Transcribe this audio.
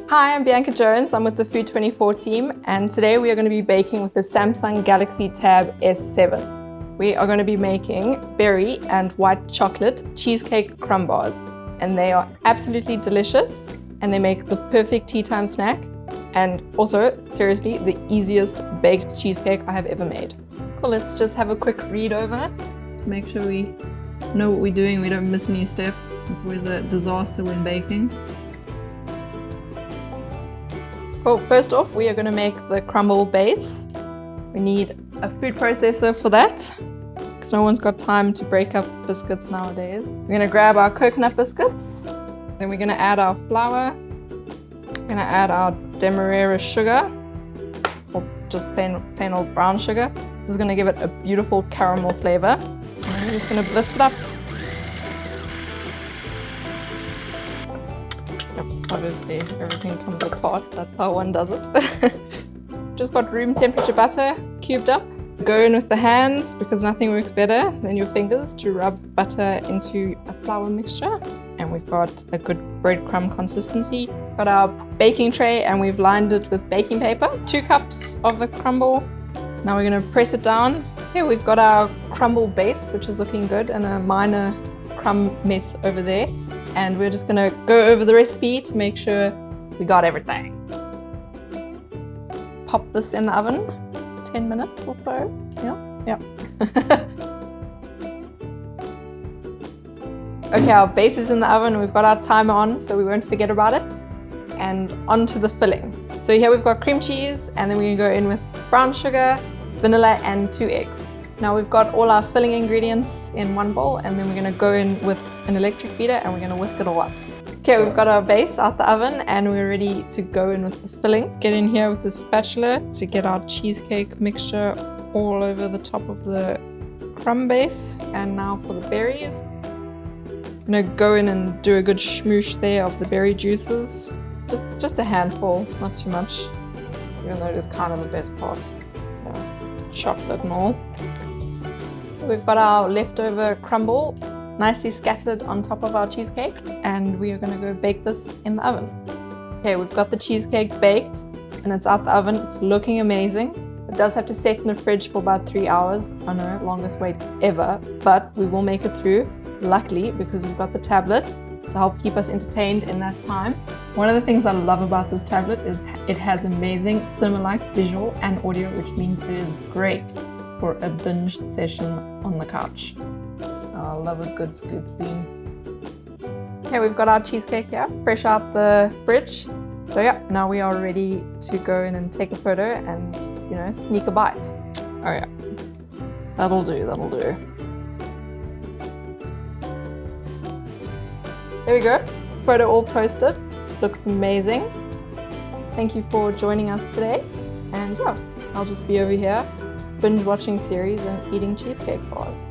Hi, I'm Bianca Jones. I'm with the Food 24 team, and today we are going to be baking with the Samsung Galaxy Tab S7. We are going to be making berry and white chocolate cheesecake crumb bars, and they are absolutely delicious, and they make the perfect tea time snack, and also, seriously, the easiest baked cheesecake I have ever made. Cool, let's just have a quick read over to make sure we know what we're doing, we don't miss any steps. It's always a disaster when baking. Cool, first off, we are going to make the crumble base. We need a food processor for that, because no one's got time to break up biscuits nowadays. We're going to grab our coconut biscuits, then we're going to add our flour, we're going to add our demerara sugar, or just plain old brown sugar. This is going to give it a beautiful caramel flavor. And then we're just going to blitz it up. Obviously, everything comes apart. That's how one does it. Just got room temperature butter cubed up. Go in with the hands because nothing works better than your fingers to rub butter into a flour mixture. And we've got a good breadcrumb consistency. Got our baking tray and we've lined it with baking paper. 2 cups of the crumble. Now we're going to press it down. Here we've got our crumble base, which is looking good, and a minor crumb mess over there. And we're just gonna go over the recipe to make sure we got everything. Pop this in the oven, 10 minutes or so. Yeah. Okay, our base is in the oven. We've got our timer on, so we won't forget about it. And onto the filling. So here we've got cream cheese, and then we're gonna go in with brown sugar, vanilla, and 2 eggs. Now we've got all our filling ingredients in one bowl, and then we're gonna go in with an electric beater and we're gonna whisk it all up. Okay, we've got our base out the oven and we're ready to go in with the filling. Get in here with the spatula to get our cheesecake mixture all over the top of the crumb base. And now for the berries. I'm gonna go in and do a good smoosh there of the berry juices. Just a handful, not too much, even though it is kind of the best part. Chocolate and all. We've got our leftover crumble nicely scattered on top of our cheesecake, and we are going to go bake this in the oven. Okay, we've got the cheesecake baked and it's out the oven. It's looking amazing. It does have to set in the fridge for about 3 hours. I know, longest wait ever, but we will make it through, luckily, because we've got the tablet to help keep us entertained in that time. One of the things I love about this tablet is it has amazing cinema-like visual and audio, which means it is great for a binge session on the couch. I love a good scoop scene. Okay, we've got our cheesecake here, fresh out the fridge. So yeah, now we are ready to go in and take a photo and, you know, sneak a bite. Oh yeah, that'll do. There we go, photo all posted. Looks amazing. Thank you for joining us today. And yeah, I'll just be over here binge watching series and eating cheesecake bars.